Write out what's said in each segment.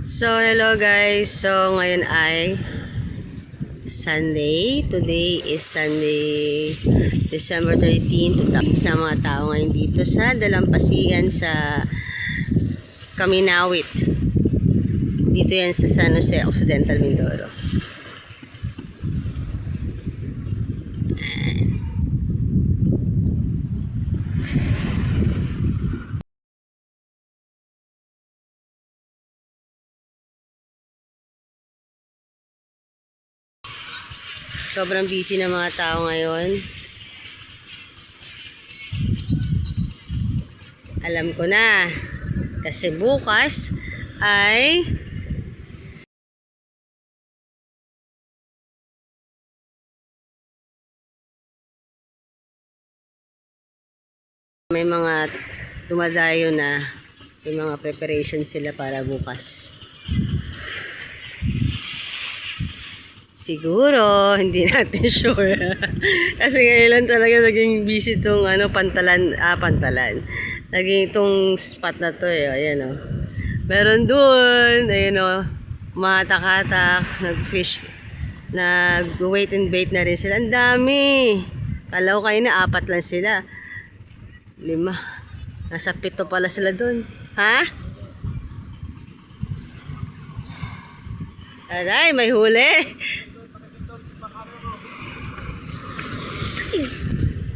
So, hello guys. So, ngayon ay Sunday. Today is Sunday, December 13. Sa mga tao ngayon dito sa Dalampasigan sa Kaminawit. Dito yan sa San Jose, Occidental Mindoro. Sobrang busy ng mga tao ngayon. Alam ko na. Kasi bukas ay may mga dumadayo na, may mga preparation sila para bukas. Siguro, hindi natin sure. Kasi ngayon lang talaga naging busy itong pantalan. Naging itong spot na to eh. Ayan o. Meron dun, ayan o, matak-hatak, nag-fish, nag-wait and bait na rin sila. Ang dami. Kala ko kayo na 4 lang sila. 5. Nasa 7 pala sila dun. Ha? Aray, may huli.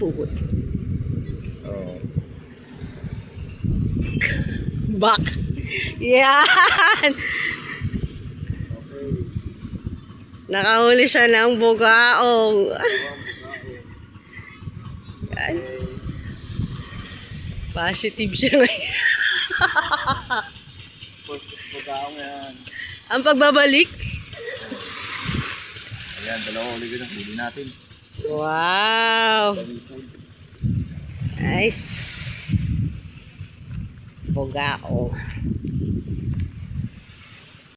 Puhot. Oh. Back. Yan. Nakahuli siya ng bugaong. Yan. Positive siya ngayon. Bugaong yan. Ang pagbabalik. Ayan, dalawa ulit na. Huli natin. Wow. Nice. Bugaong.